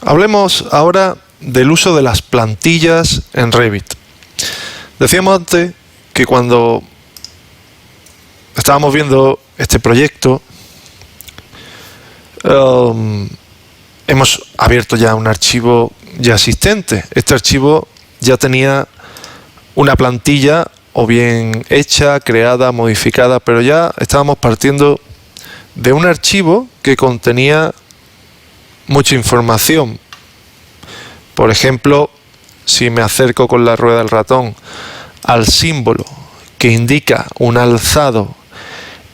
Hablemos ahora del uso de las plantillas en Revit. Decíamos antes que cuando estábamos viendo este proyecto, hemos abierto ya un archivo ya existente. Este archivo ya tenía una plantilla o bien hecha, creada, modificada, pero ya estábamos partiendo de un archivo que contenía mucha información. Por ejemplo, si me acerco con la rueda del ratón al símbolo que indica un alzado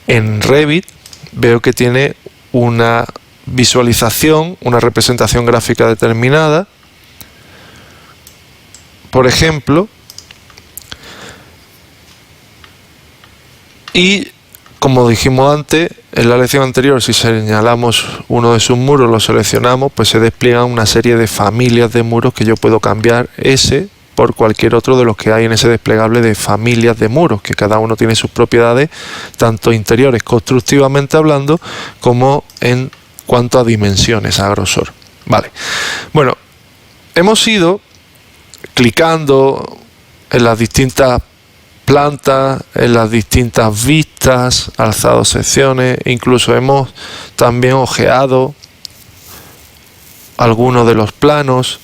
en Revit, veo que tiene una visualización, una representación gráfica determinada. Por ejemplo, y como dijimos antes, en la lección anterior, si señalamos uno de sus muros, lo seleccionamos, pues se despliegan una serie de familias de muros que yo puedo cambiar ese por cualquier otro de los que hay en ese desplegable de familias de muros, que cada uno tiene sus propiedades, tanto interiores constructivamente hablando, como en cuanto a dimensiones, a grosor. Vale. Bueno, hemos ido clicando en las distintas plantas, en las distintas vistas, alzado secciones, incluso hemos también ojeado algunos de los planos,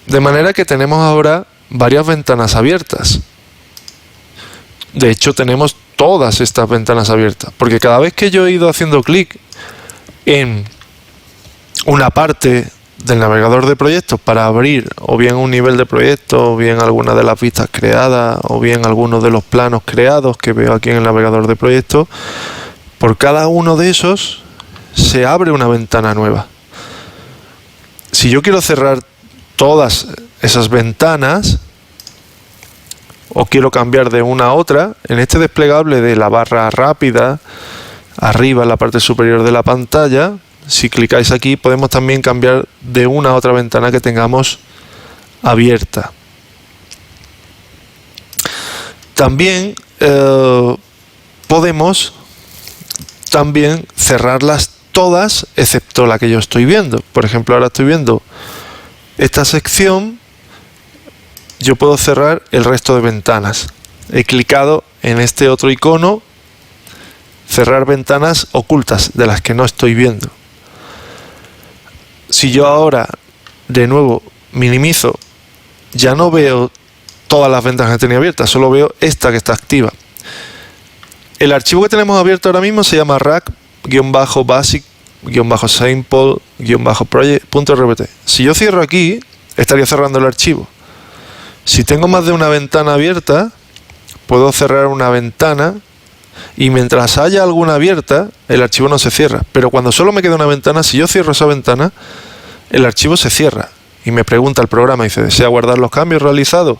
de manera que tenemos ahora varias ventanas abiertas. De hecho, tenemos todas estas ventanas abiertas, porque cada vez que yo he ido haciendo clic en una parte del navegador de proyectos para abrir o bien un nivel de proyecto, o bien alguna de las vistas creadas, o bien algunos de los planos creados que veo aquí en el navegador de proyectos, por cada uno de esos se abre una ventana nueva. Si yo quiero cerrar todas esas ventanas o quiero cambiar de una a otra, en este desplegable de la barra rápida arriba en la parte superior de la pantalla, si clicáis aquí podemos también cambiar de una a otra ventana que tengamos abierta. También podemos cerrarlas todas excepto la que yo estoy viendo. Por ejemplo, ahora estoy viendo esta sección, yo puedo cerrar el resto de ventanas. He clicado en este otro icono, cerrar ventanas ocultas de las que no estoy viendo. Si yo ahora de nuevo minimizo, ya no veo todas las ventanas que tenía abiertas, solo veo esta que está activa. El archivo que tenemos abierto ahora mismo se llama rack-basic-sample-project.rpt. Si yo cierro aquí, estaría cerrando el archivo. Si tengo más de una ventana abierta, puedo cerrar una ventana y mientras haya alguna abierta, el archivo no se cierra. Pero cuando solo me queda una ventana, si yo cierro esa ventana, el archivo se cierra. Y me pregunta el programa, dice, ¿desea guardar los cambios realizados?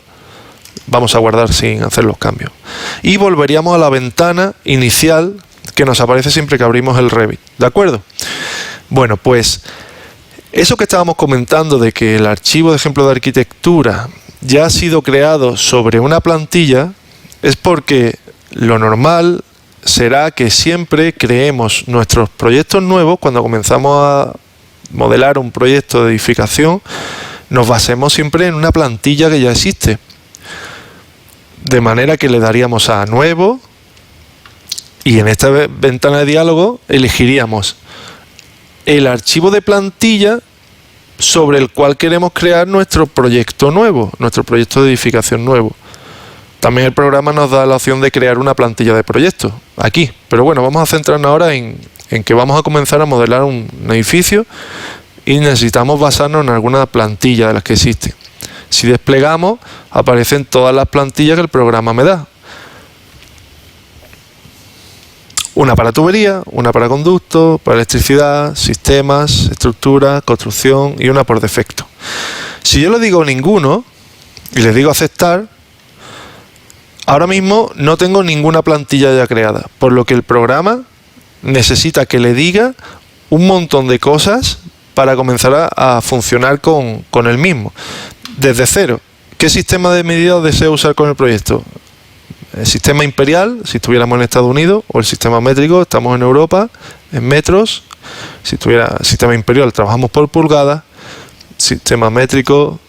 Vamos a guardar sin hacer los cambios. Y volveríamos a la ventana inicial que nos aparece siempre que abrimos el Revit. ¿De acuerdo? Bueno, pues eso que estábamos comentando de que el archivo de ejemplo de arquitectura ya ha sido creado sobre una plantilla, es porque lo normal será que siempre creemos nuestros proyectos nuevos. Cuando comenzamos a modelar un proyecto de edificación, nos basemos siempre en una plantilla que ya existe, de manera que le daríamos a nuevo y en esta ventana de diálogo elegiríamos el archivo de plantilla sobre el cual queremos crear nuestro proyecto nuevo, nuestro proyecto de edificación nuevo. También el programa nos da la opción de crear una plantilla de proyectos aquí, pero bueno, vamos a centrarnos ahora en que vamos a comenzar a modelar un edificio y necesitamos basarnos en alguna plantilla de las que existen. Si desplegamos, aparecen todas las plantillas que el programa me da. Una para tubería, una para conductos, para electricidad, sistemas, estructura, construcción y una por defecto. Si yo le digo ninguno y le digo aceptar, ahora mismo no tengo ninguna plantilla ya creada, por lo que el programa necesita que le diga un montón de cosas para comenzar a funcionar con el mismo. Desde cero, ¿qué sistema de medida deseo usar con el proyecto? el sistema imperial, si estuviéramos en Estados Unidos, o el sistema métrico, estamos en Europa, en metros. Si tuviera el sistema imperial, trabajamos por pulgadas. Sistema métrico,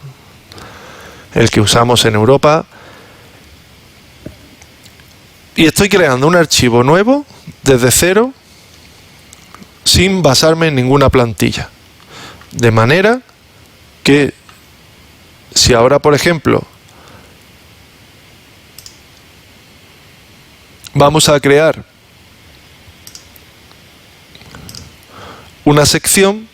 el que usamos en Europa. Y estoy creando un archivo nuevo desde cero, sin basarme en ninguna plantilla. De manera que si ahora, por ejemplo, vamos a crear una sección,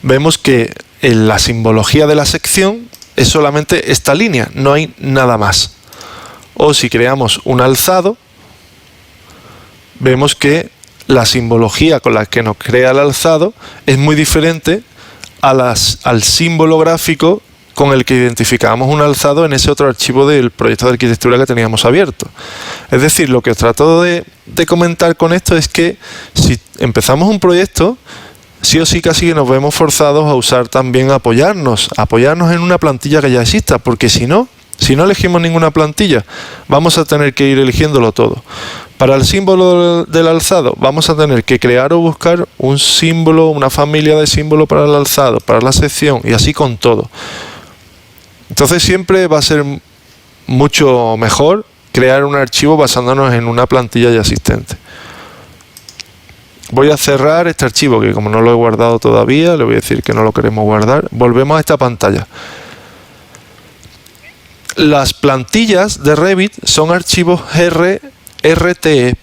vemos que en la simbología de la sección es solamente esta línea, no hay nada más. O si creamos un alzado, vemos que la simbología con la que nos crea el alzado es muy diferente al símbolo gráfico con el que identificamos un alzado en ese otro archivo del proyecto de arquitectura que teníamos abierto. Es decir, lo que os trato de comentar con esto es que si empezamos un proyecto, sí o sí casi que nos vemos forzados a usar también apoyarnos en una plantilla que ya exista, porque si no elegimos ninguna plantilla, vamos a tener que ir eligiéndolo todo. Para el símbolo del alzado, vamos a tener que crear o buscar un símbolo, una familia de símbolos para el alzado, para la sección, y así con todo. Entonces siempre va a ser mucho mejor crear un archivo basándonos en una plantilla ya existente. Voy a cerrar este archivo, que como no lo he guardado todavía, le voy a decir que no lo queremos guardar. Volvemos a esta pantalla. Las plantillas de Revit son archivos RTE,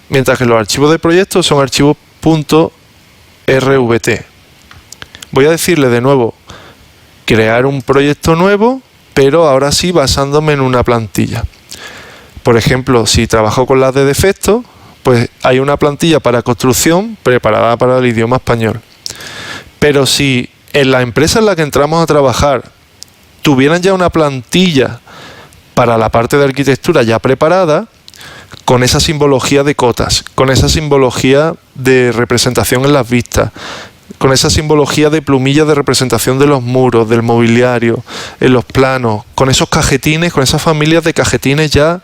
mientras que los archivos de proyectos son archivos .rvt. Voy a decirle de nuevo, crear un proyecto nuevo, pero ahora sí basándome en una plantilla. Por ejemplo, si trabajo con las de defecto, pues hay una plantilla para construcción preparada para el idioma español. Pero si en la empresa en la que entramos a trabajar tuvieran ya una plantilla para la parte de arquitectura ya preparada, con esa simbología de cotas, con esa simbología de representación en las vistas, con esa simbología de plumillas de representación de los muros, del mobiliario, en los planos, con esos cajetines, con esas familias de cajetines ya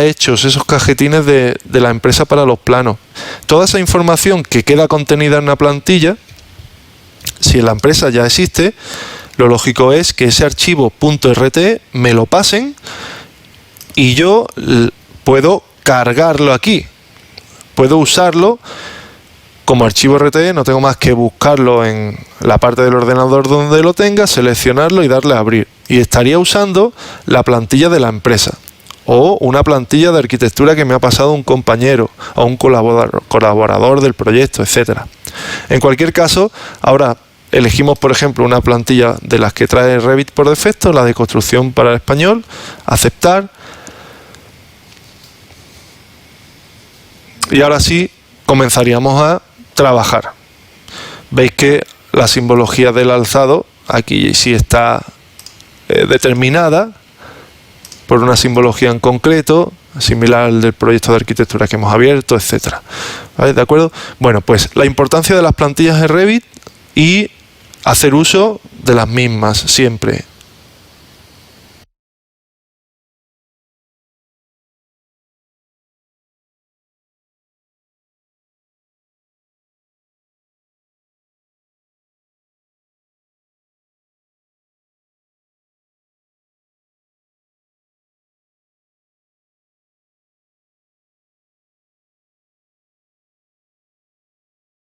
hechos, esos cajetines de la empresa para los planos. Toda esa información que queda contenida en una plantilla, si en la empresa ya existe, lo lógico es que ese archivo .rt me lo pasen y yo puedo cargarlo aquí. Puedo usarlo como archivo RTE, no tengo más que buscarlo en la parte del ordenador donde lo tenga, seleccionarlo y darle a abrir. Y estaría usando la plantilla de la empresa o una plantilla de arquitectura que me ha pasado un compañero o un colaborador del proyecto, etcétera. En cualquier caso, ahora elegimos, por ejemplo, una plantilla de las que trae Revit por defecto, la de construcción para el español, aceptar. Y ahora sí comenzaríamos a trabajar. Veis que la simbología del alzado aquí sí está determinada por una simbología en concreto, similar al del proyecto de arquitectura que hemos abierto, etcétera. ¿Vale? ¿De acuerdo? Bueno, pues la importancia de las plantillas de Revit y hacer uso de las mismas siempre.